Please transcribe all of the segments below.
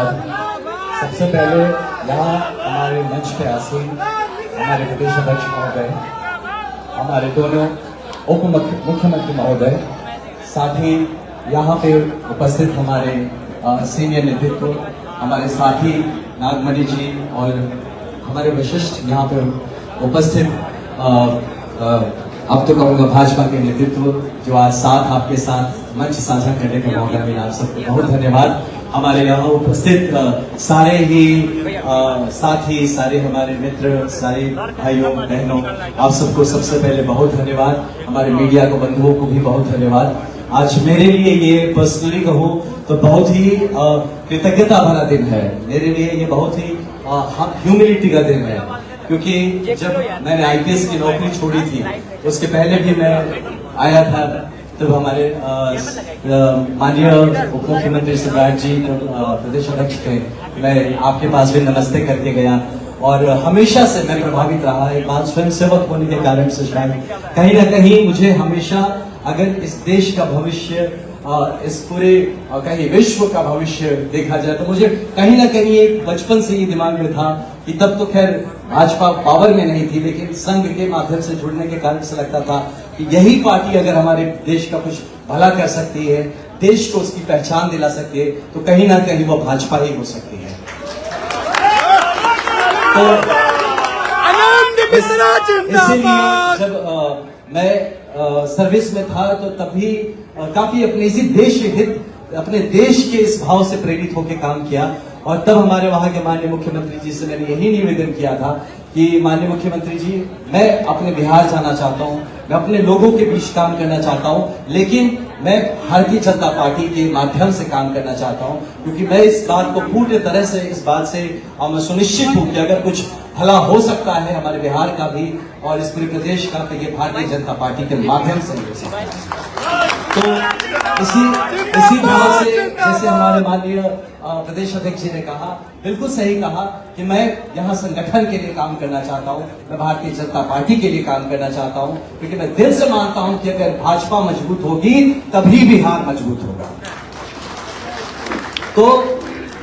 धन्यवाद। सबसे पहले यहाँ हमारे मंच पे आसीन हमारे प्रदेश अध्यक्ष महोदय, हमारे दोनों उप मुख्यमंत्री महोदय, साथ ही यहाँ पे उपस्थित हमारे सीनियर नेतृत्व, हमारे साथी नागमणि जी और हमारे विशिष्ट यहाँ पे उपस्थित अब तो कहूँगा भाजपा के नेतृत्व जो आज साथ आपके साथ मंच साझा करने का मौका मिला, आप सबको बहुत धन्यवाद। हमारे यहाँ उपस्थित सारे ही साथी, सारे हमारे मित्र, सारे भाइयों बहनों, आप सबको सबसे पहले बहुत धन्यवाद। हमारे मीडिया को बंधुओं को भी बहुत धन्यवाद। आज मेरे लिए ये पर्सनली कहूँ तो बहुत ही कृतज्ञता भरा दिन है। मेरे लिए ये बहुत ही ह्यूमिलिटी का दिन है, क्योंकि जब मैंने आईपीएस की नौकरी छोड़ी थी उसके पहले भी मैं आया था, तब हमारे माननीय उप मुख्यमंत्री सम्राट जी प्रदेश अध्यक्ष थे, मैं आपके पास भी नमस्ते करके गया और हमेशा से मैं प्रभावित रहा। एक बात स्वयं सेवक होने के कारण से शायद कहीं ना कहीं मुझे हमेशा अगर इस देश का भविष्य, इस पूरे कहीं विश्व का भविष्य देखा जाए तो मुझे कहीं ना कहीं एक बचपन से ही दिमाग में था कि तब तो खैर भाजपा पावर में नहीं थी, लेकिन संघ के माध्यम से जुड़ने के कारण से लगता था कि यही पार्टी अगर हमारे देश का कुछ भला कर सकती है, देश को उसकी पहचान दिला सकती है, तो कहीं ना कहीं वो भाजपा ही हो सकती है। तो इसीलिए जब मैं सर्विस में था तो तभी काफी अपने इसी देश हित, अपने देश के इस भाव से प्रेरित होकर काम किया और तब हमारे वहां के माननीय मुख्यमंत्री जी से मैंने यही निवेदन किया था कि माननीय मुख्यमंत्री जी, मैं अपने बिहार जाना चाहता हूं, मैं अपने लोगों के बीच काम करना चाहता हूं, लेकिन मैं भारतीय जनता पार्टी के माध्यम से काम करना चाहता हूं, क्योंकि मैं इस बात को पूरी तरह से इस बात से सुनिश्चित हूं कि अगर कुछ भला हो सकता है हमारे बिहार का भी और इस पूरे प्रदेश का, तो ये भारतीय जनता पार्टी के माध्यम से हो सकता है। तो इसी भाव से जैसे हमारे माननीय प्रदेश अध्यक्ष जी ने कहा, बिल्कुल सही कहा कि मैं यहाँ संगठन के लिए काम करना चाहता हूँ, मैं भारतीय जनता पार्टी के लिए काम करना चाहता हूँ, क्योंकि मैं दिल से मानता हूँ कि अगर भाजपा मजबूत होगी तभी बिहार मजबूत होगा। तो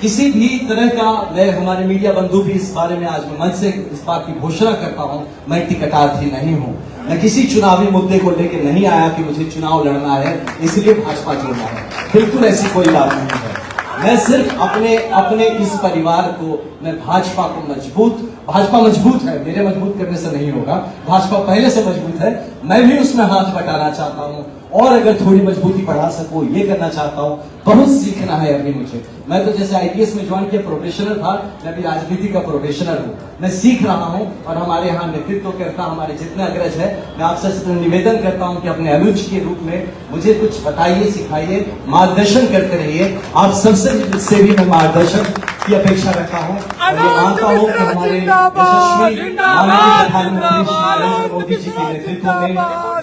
किसी भी तरह का, मैं हमारे मीडिया बंधु भी इस बारे में आज मैं मंच से इस बात की घोषणा करता हूं, मैं टिकटार्थी नहीं हूं, मैं किसी चुनावी मुद्दे को लेकर नहीं आया कि मुझे चुनाव लड़ना है इसलिए भाजपा जुड़ना है, बिल्कुल ऐसी कोई बात नहीं है। मैं सिर्फ अपने इस परिवार को, मैं भाजपा मजबूत है, मेरे मजबूत करने से नहीं होगा, भाजपा पहले से मजबूत है, मैं भी उसमें हाथ बटाना चाहता हूं और अगर थोड़ी मजबूती बढ़ा सकूं ये करना चाहता हूं। बहुत सीखना है अभी मुझे, मैं तो जैसे आईपीएस में ज्वाइन किया प्रोफेशनल था, मैं भी राजनीति का प्रोफेशनल हूं, मैं सीख रहा हूं और हमारे यहाँ नेतृत्व करता हमारे जितने अग्रज है, मैं आपसे निवेदन करता हूं कि अपने अनुज के रूप में मुझे कुछ बताइए, सिखाइए, मार्गदर्शन करते रहिए। आप सबसे भी मैं मार्गदर्शन की अपेक्षा रखता हूं और ये मानता हूं कि हमारे यशस्वी माननीय प्रधानमंत्री श्री नरेंद्र मोदी जी के नेतृत्व में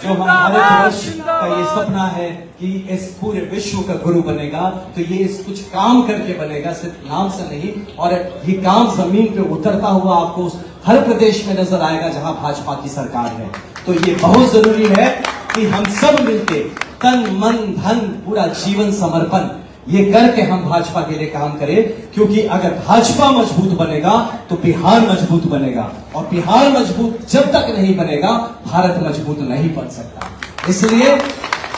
जो हमारे देश का ये सपना है कि इस पूरे विश्व का गुरु बनेगा, तो ये इस कुछ काम करके बनेगा, सिर्फ नाम से नहीं, और ये काम जमीन पे उतरता हुआ आपको हर प्रदेश में नजर आएगा जहां भाजपा की सरकार है। तो ये बहुत जरूरी है कि हम सब मिलके तन मन धन पूरा जीवन समर्पण ये करके हम भाजपा के लिए काम करें, क्योंकि अगर भाजपा मजबूत बनेगा तो बिहार मजबूत बनेगा और बिहार मजबूत जब तक नहीं बनेगा भारत मजबूत नहीं बन सकता। इसलिए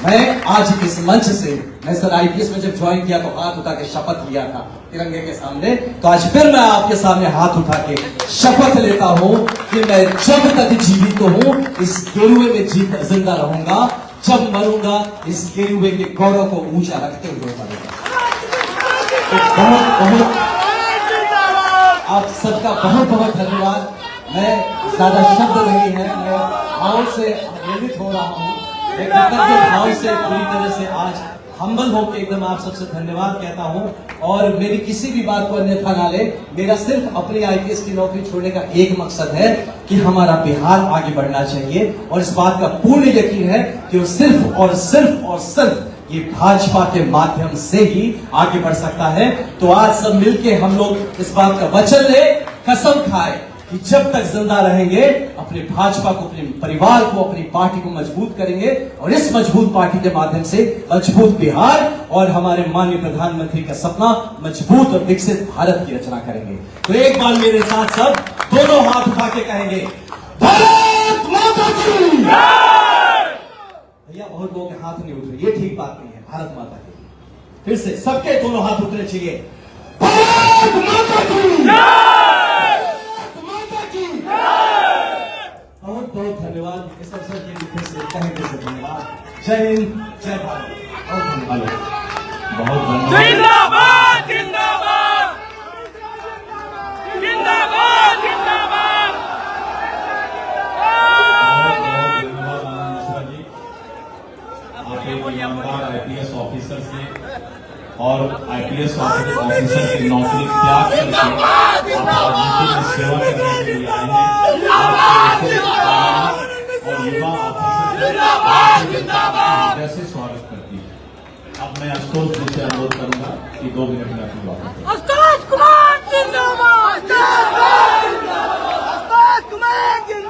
मैं आज इस मंच से, मैं सर आईपीएस में जब ज्वाइन किया तो हाथ उठा के शपथ लिया था तिरंगे के सामने, तो आज फिर मैं आपके सामने हाथ उठा के शपथ लेता हूं कि मैं जब तक जीवित हूं इस गेरुए में जिंदा रहूंगा, जब मरूंगा इस गेरुए के गौरव को ऊंचा रखते हुए मरूंगा। तो बहुत आप सबका बहुत बहुत धन्यवाद। मैं ज्यादा शब्द नहीं है, मैं भाव से प्रेरित हो रहा हूँ, मैं कृतज्ञ भाव से पूरी तरह से आज हम्बल होकर एकदम आप सबसे धन्यवाद कहता हूं और मेरी किसी भी बात को अन्यथा ना ले। मेरा सिर्फ अपनी आईपीएस की नौकरी छोड़ने का एक मकसद है कि हमारा बिहार आगे बढ़ना चाहिए और इस बात का पूर्ण यकीन है कि वो सिर्फ और सिर्फ और सिर्फ ये भाजपा के माध्यम से ही आगे बढ़ सकता है। तो आज सब मिलके हम लोग इस बात का वचन ले, कसम खाए कि जब तक जिंदा रहेंगे अपने भाजपा को, अपने परिवार को, अपनी पार्टी को मजबूत करेंगे और इस मजबूत पार्टी के माध्यम से मजबूत बिहार और हमारे माननीय प्रधानमंत्री का सपना मजबूत और विकसित भारत की रचना करेंगे। तो एक बार मेरे साथ सब दोनों हाथ उठा के कहेंगे भारत माता की। भैया बहुत लोगों के हाथ नहीं उठ रहे, ये ठीक बात नहीं है। भारत माता की फिर से सबके दोनों हाथ उठने चाहिए। भारत माता की, भारत माता की। बहुत बहुत धन्यवाद इस अवसर के लिए, फिर से कहने से धन्यवाद। जय हिंद, जय भारत। बहुत धन्यवाद, बहुत धन्यवाद। जिंदाबाद जिंदाबाद जिंदाबाद जिंदाबाद। बहुत धन्यवाद आनंद मिश्रा जी, आप एक ईमानदार आईपीएस ऑफिसर से और आईपीएस ऑफिसर की नौकरी त्याग करके आप राजनीति में सेवा करने के लिए आए हैं। आपके और युवा ऑफिसर जैसे स्वागत करती है। अब मैं आशुतोष जी से अनुरोध करूंगा कि 2 मिनट में अपनी बात करें।